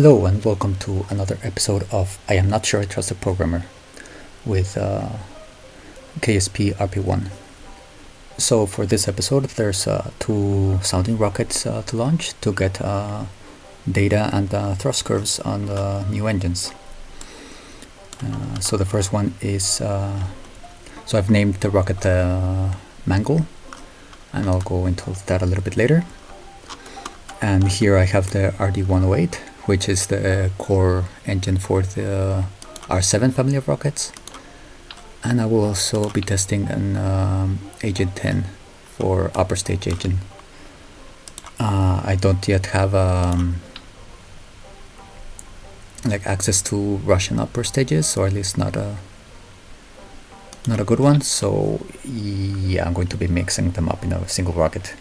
Hello and welcome to another episode of I Am Not Sure I Trust a Programmer with KSP Rp-1. So for this episode there's two sounding rockets to launch to get data and thrust curves on the new engines. So the first one is, so I've named the rocket Mangle, and I'll go into that a little bit later. And here I have the RD-108, which is the core engine for the R7 family of rockets. And I will also be testing an Agent 10 for upper stage engine. I don't yet have access to Russian upper stages, or at least not a good one. So yeah, I'm going to be mixing them up in a single rocket.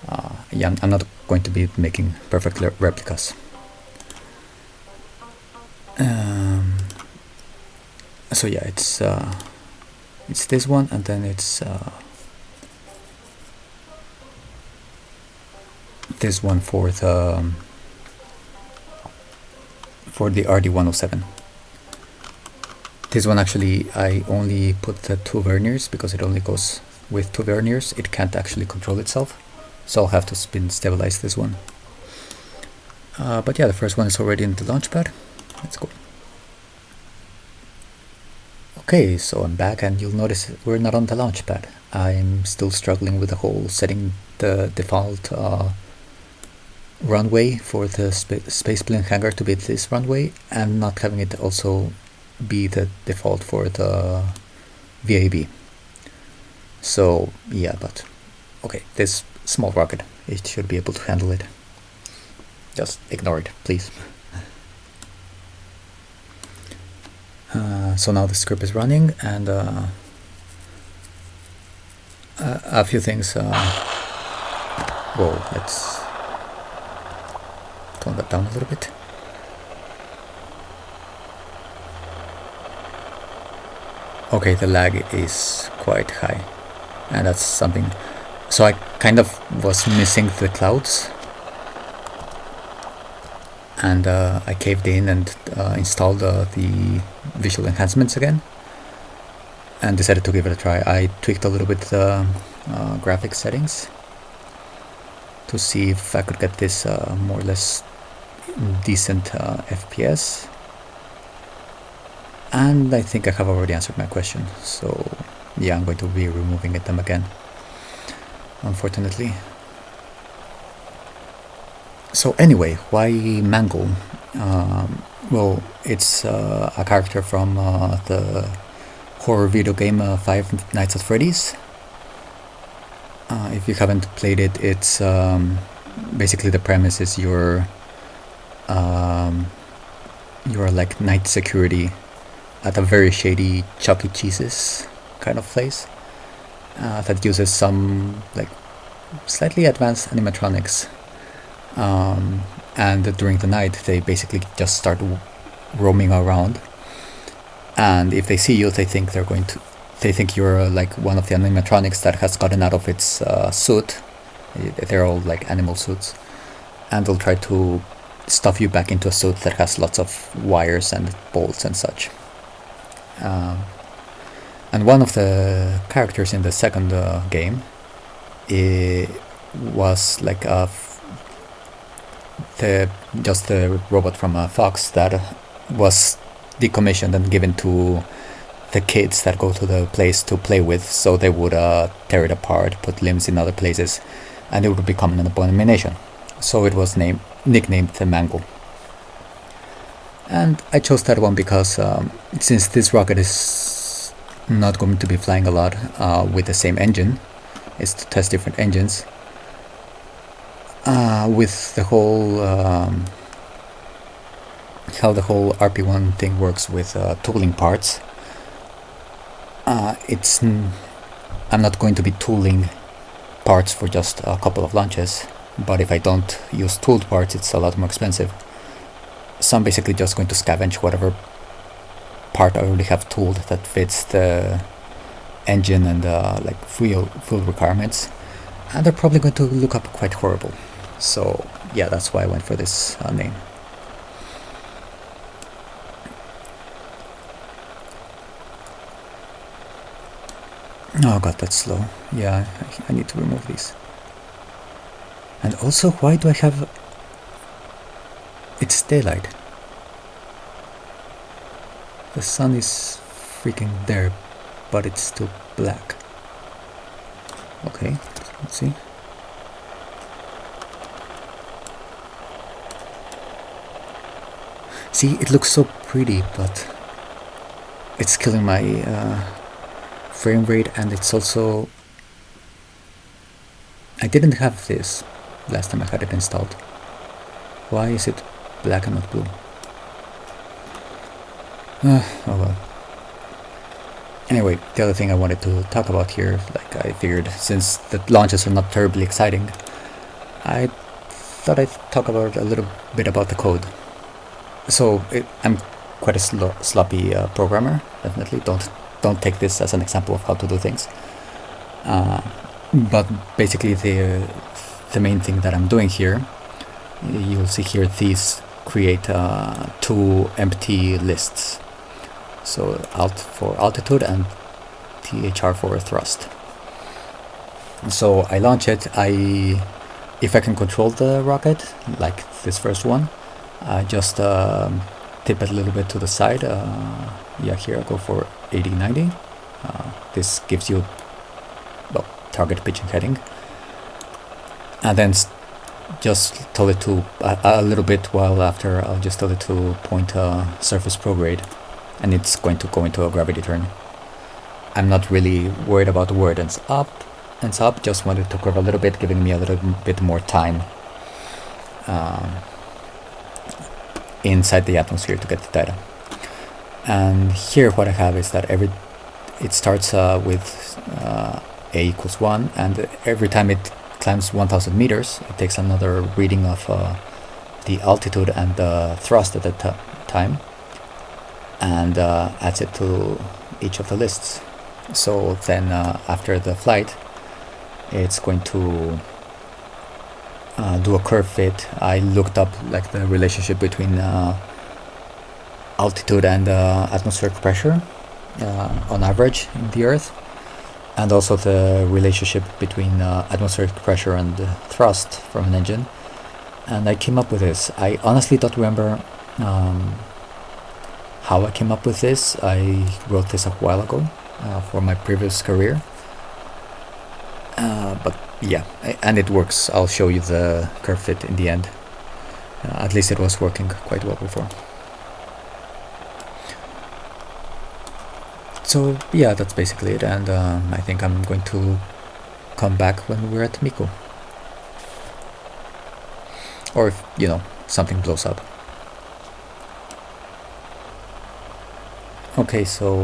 I'm not going to be making perfect replicas. So yeah, it's this one, and then it's this one for the RD-107. This one actually I only put the two verniers because it only goes with two verniers. It can't actually control itself, so I'll have to spin stabilize this one. But yeah, the first one is already in the launch pad. Let's go. Okay, so I'm back, and you'll notice we're not on the launch pad. I'm still struggling with the whole setting the default runway for the spaceplane hangar to be this runway, and not having it also be the default for the VAB. So yeah, but okay, this small rocket, it should be able to handle it. Just ignore it, please. So now the script is running, and a few things. Whoa, let's tone that down a little bit. Okay, the lag is quite high, and that's something. So I kind of was missing the clouds, and I caved in and installed the visual enhancements again, and decided to give it a try. I tweaked a little bit the graphics settings to see if I could get this more or less decent FPS, and I think I have already answered my question. So yeah, I'm going to be removing them again, unfortunately. So anyway, why Mangle? Well, it's a character from the horror video game Five Nights at Freddy's. If you haven't played it, it's basically the premise is you're like night security at a very shady Chuck E. Cheese's kind of place that uses some like slightly advanced animatronics. And during the night they basically just start roaming around, and if they see you, they think you're like one of the animatronics that has gotten out of its suit. They're all like animal suits, and they'll try to stuff you back into a suit that has lots of wires and bolts and such. And one of the characters in the second game was like the robot from Fox that was decommissioned and given to the kids that go to the place to play with, so they would tear it apart, put limbs in other places, and it would become an abomination. So it was nicknamed the Mangle. And I chose that one because since this rocket is not going to be flying a lot with the same engine, it's to test different engines. With the whole how the whole RP1 thing works with tooling parts, I'm not going to be tooling parts for just a couple of launches, but if I don't use tooled parts, it's a lot more expensive. So I'm basically just going to scavenge whatever part I already have tooled that fits the engine and like fuel requirements, and they're probably going to look up quite horrible. So yeah, that's why I went for this name. Oh god, that's slow. Yeah, I need to remove these. And also, why do I have... It's daylight. The sun is freaking there, but it's still black. Okay, let's see. See, it looks so pretty, but it's killing my frame rate, and it's also... I didn't have this last time I had it installed. Why is it black and not blue? Oh well. Anyway, the other thing I wanted to talk about here, like I figured since the launches are not terribly exciting, I thought I'd talk about a little bit about the code. So I'm quite a sloppy programmer, definitely. Don't take this as an example of how to do things. But basically the main thing that I'm doing here, you'll see here these create two empty lists. So alt for altitude and thr for thrust. So I launch it. If I can control the rocket, like this first one, I just tip it a little bit to the side. Yeah, here I go for 80-90. This gives you, well, target pitch and heading. And then just tell it to, a little bit while after, I'll just tell it to point surface prograde, and it's going to go into a gravity turn. I'm not really worried about where it ends up, just wanted to curve a little bit, giving me a little bit more time inside the atmosphere to get the data. And here what I have is that it starts with a equals 1, and every time it climbs 1000 meters, it takes another reading of the altitude and the thrust at that time, and adds it to each of the lists. So then after the flight, it's going to do a curve fit. I looked up like the relationship between altitude and atmospheric pressure on average in the Earth, and also the relationship between atmospheric pressure and thrust from an engine. And I came up with this. I honestly don't remember how I came up with this. I wrote this a while ago for my previous career. But yeah, and it works. I'll show you the curve fit in the end. At least it was working quite well before. So yeah, that's basically it, and I think I'm going to come back when we're at Miko. Or if, something blows up. Okay, so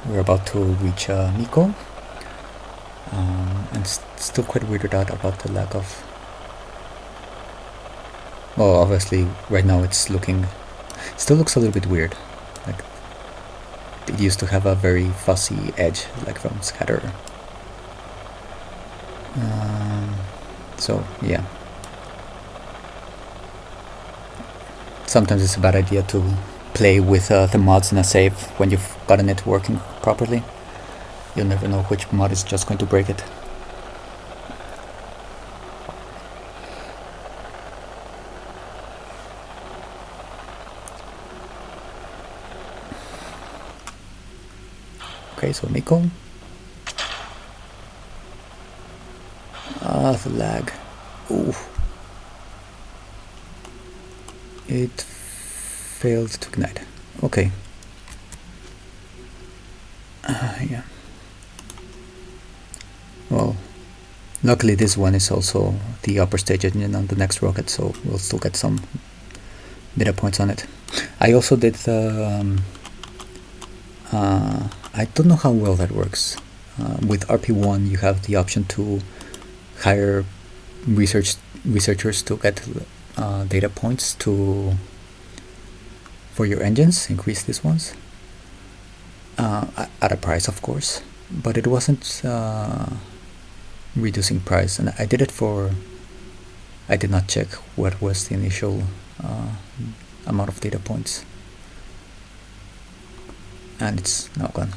we're about to reach Miko. And still quite weirded out about the lack of... Well, obviously right now still looks a little bit weird. Like, it used to have a very fuzzy edge, like from scatter. So yeah, sometimes it's a bad idea to play with the mods in a save when you've gotten it working properly. You'll never know which mod is just going to break it. Okay, so Miko. The lag. Ooh. It failed to ignite. Okay. Yeah. Well, luckily this one is also the upper stage engine on the next rocket, so we'll still get some data points on it. I also did the... I don't know how well that works. With RP1 you have the option to hire researchers to get data points for your engines, increase these ones, at a price of course, but it wasn't reducing price, and I did it for... I did not check what was the initial amount of data points, and it's now gone.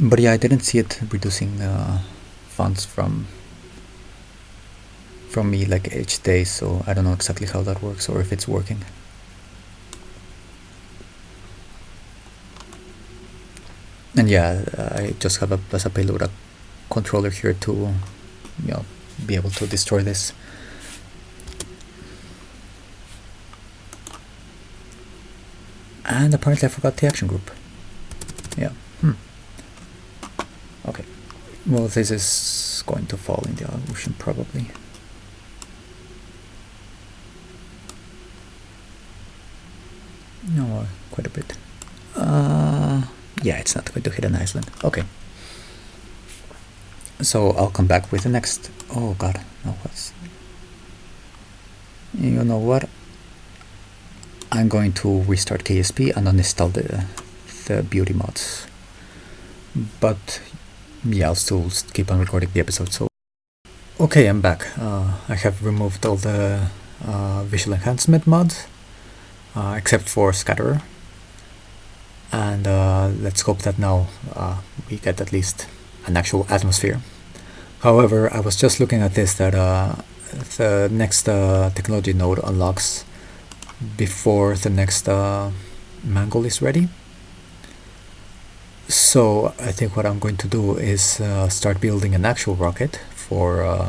But yeah, I didn't see it reducing funds from me like each day, so I don't know exactly how that works or if it's working. And yeah, I just have as a payload a controller here to be able to destroy this. And apparently I forgot the action group. Yeah. Okay. Well, this is going to fall in the ocean probably. No, quite a bit. Yeah, it's not going to hit an island. Okay. So I'll come back with the next. Oh god, no, what's. You know what? I'm going to restart KSP and uninstall the beauty mods. But yeah, I'll still keep on recording the episode. So okay, I'm back. I have removed all the visual enhancement mods, except for Scatterer. And let's hope that now we get at least an actual atmosphere. However, I was just looking at this, that the next technology node unlocks before the next mangle is ready. So I think what I'm going to do is start building an actual rocket for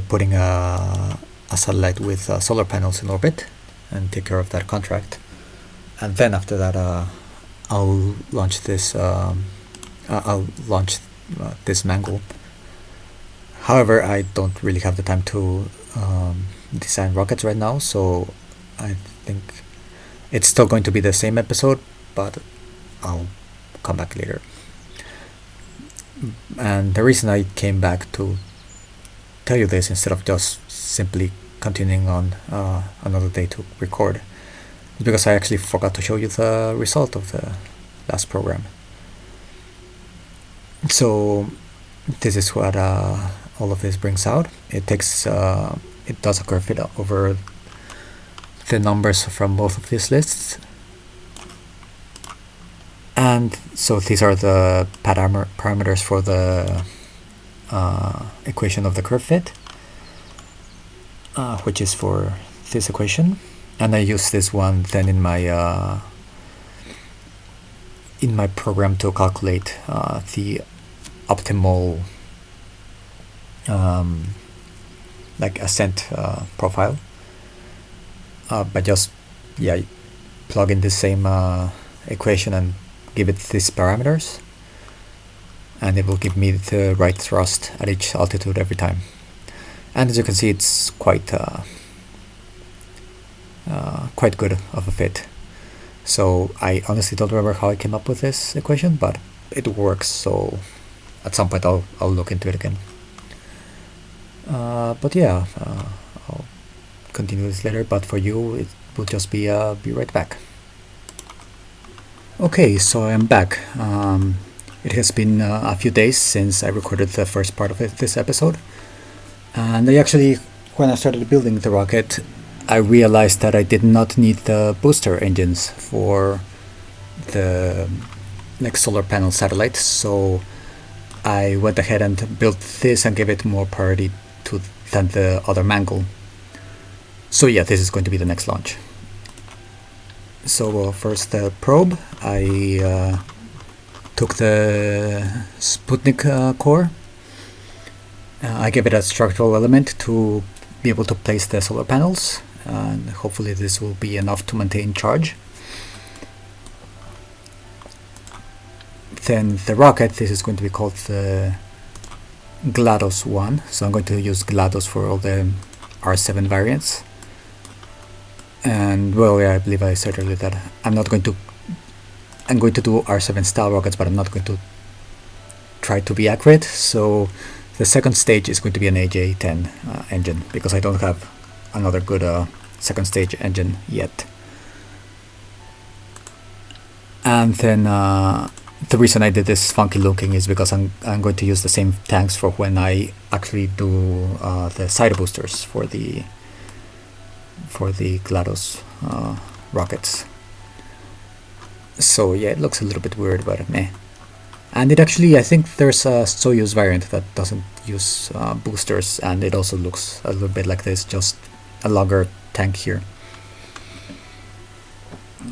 putting a satellite with solar panels in orbit and take care of that contract. And then after that, I'll launch this. I'll launch this mangle. However, I don't really have the time to design rockets right now, so I think it's still going to be the same episode, but I'll come back later. And the reason I came back to tell you this instead of just simply continuing on another day to record is because I actually forgot to show you the result of the last program. So this is what all of this brings out. It takes it does a curve fit over the numbers from both of these lists, and so these are the parameters for the equation of the curve fit, which is for this equation, and I use this one then in my program to calculate the optimal like ascent profile by just plug in the same equation and give it these parameters, and it will give me the right thrust at each altitude every time. And as you can see, it's quite good of a fit. So I honestly don't remember how I came up with this equation, but it works, so at some point I'll look into it again. But yeah, I'll continue this later, but for you it will just be right back. Okay, so I'm back. It has been a few days since I recorded the first part of this episode, and I actually, when I started building the rocket, I realized that I did not need the booster engines for the solar panel satellite, so I went ahead and built this and gave it more priority than the other mangle. So yeah, this is going to be the next launch. So first the probe, I took the Sputnik core. I gave it a structural element to be able to place the solar panels, and hopefully this will be enough to maintain charge. Then the rocket, this is going to be called the GLaDOS-1, so I'm going to use GLaDOS for all the R7 variants. And well, yeah, I believe I said earlier that I'm going to do R7 style rockets, but I'm not going to try to be accurate. So the second stage is going to be an AJ-10 engine, because I don't have another good second stage engine yet. And then the reason I did this funky looking is because I'm going to use the same tanks for when I actually do the side boosters for the GLaDOS rockets. So yeah, it looks a little bit weird, but meh. And it actually, I think there's a Soyuz variant that doesn't use boosters, and it also looks a little bit like this, just a longer tank here.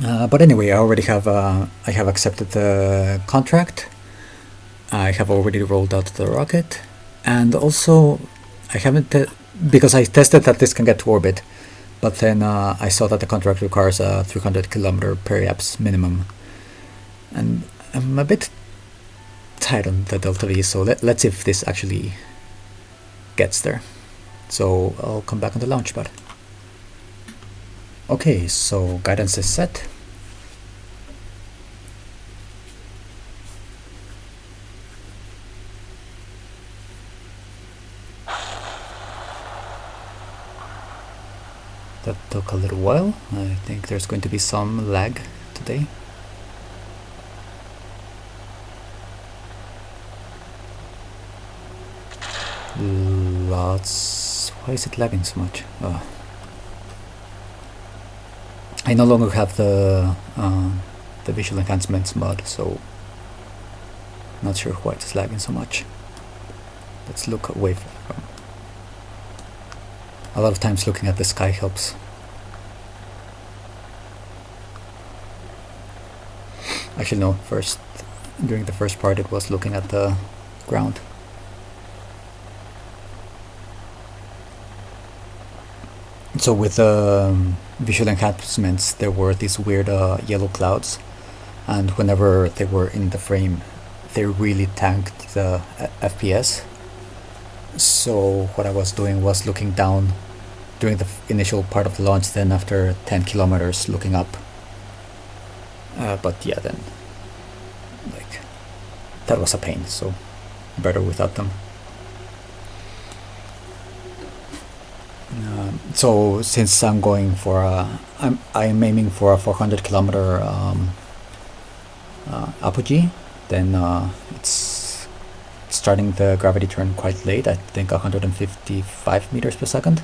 But anyway, I have accepted the contract. I have already rolled out the rocket, and also I haven't because I tested that this can get to orbit, but then I saw that the contract requires a 300 kilometer periaps minimum, and I'm a bit tight on the delta V, so let's see if this actually gets there. So I'll come back on the launch pad. Okay, so guidance is set. That took a little while. I think there's going to be some lag today. Lots. Why is it lagging so much? I no longer have the visual enhancements mod, so not sure why it's lagging so much. Let's look away from. A lot of times looking at the sky helps. Actually no, during the first part it was looking at the ground. So with visual enhancements there were these weird yellow clouds, and whenever they were in the frame they really tanked the FPS. So what I was doing was looking down during the initial part of the launch, then after 10 kilometers looking up. But yeah, then like that was a pain, so better without them. So since I'm going for I'm aiming for a 400 kilometer apogee, then it's starting the gravity turn quite late. I think 155 meters per second.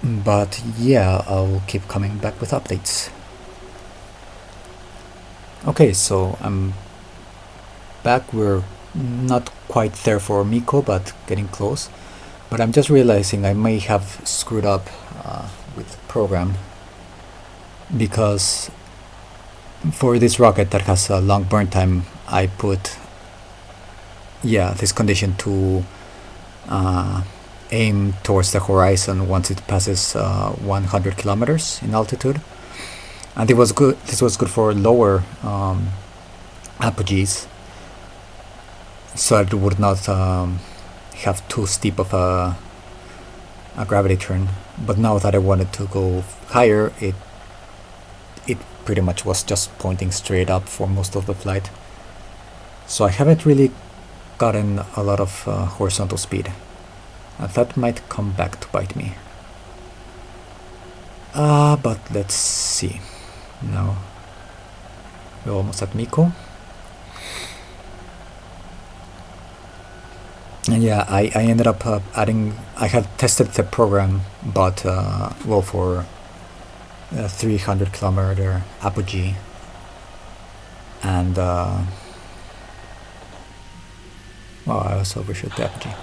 But yeah, I'll keep coming back with updates. Okay, so I'm back. We're not quite there for Miko, but getting close. But I'm just realizing I may have screwed up with the program, because for this rocket that has a long burn time, I put this condition to aim towards the horizon once it passes 100 kilometers in altitude, and it was good. This was good for lower apogees, so it would not have too steep of a gravity turn. But now that I wanted to go higher, it pretty much was just pointing straight up for most of the flight. So I haven't really gotten a lot of horizontal speed. That might come back to bite me. But let's see. Now we're almost at Miko. And yeah, I ended up adding. I had tested the program, but for 300 kilometer apogee, and I also overshot the apogee.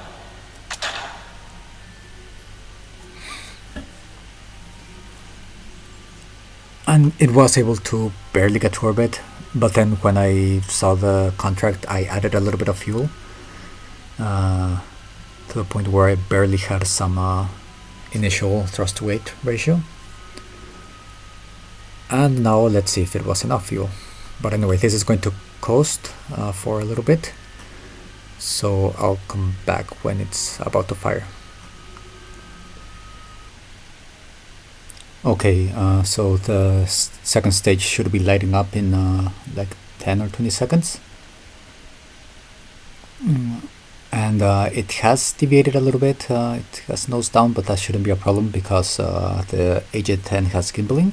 And it was able to barely get to orbit, but then when I saw the contract, I added a little bit of fuel to the point where I barely had some initial thrust to weight ratio. And now let's see if it was enough fuel. But anyway, this is going to coast for a little bit, so I'll come back when it's about to fire. Okay, so the second stage should be lighting up in like 10 or 20 seconds. And it has deviated a little bit. It has nosed down, but that shouldn't be a problem because the AJ-10 has gimbaling.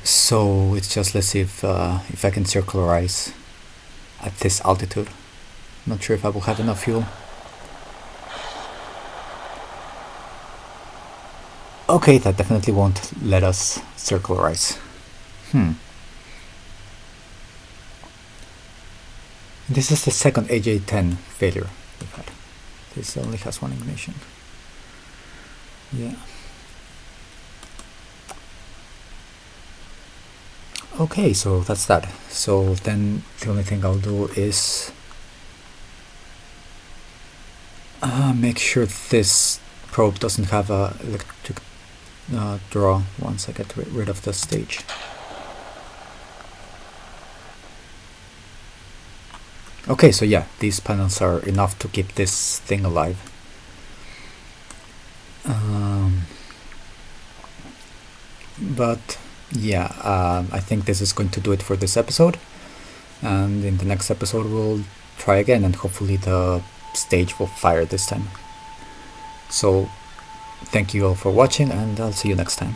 So it's just, let's see if I can circularize at this altitude. Not sure if I will have enough fuel. Okay, that definitely won't let us circularize. This is the second AJ10 failure we've had. This only has one ignition. Yeah. Okay, so that's that. So then the only thing I'll do is make sure this probe doesn't have a electric draw once I get rid of the stage. Okay, so yeah, these panels are enough to keep this thing alive. But yeah, I think this is going to do it for this episode, and in the next episode we'll try again, and hopefully the stage will fire this time. So thank you all for watching, and I'll see you next time.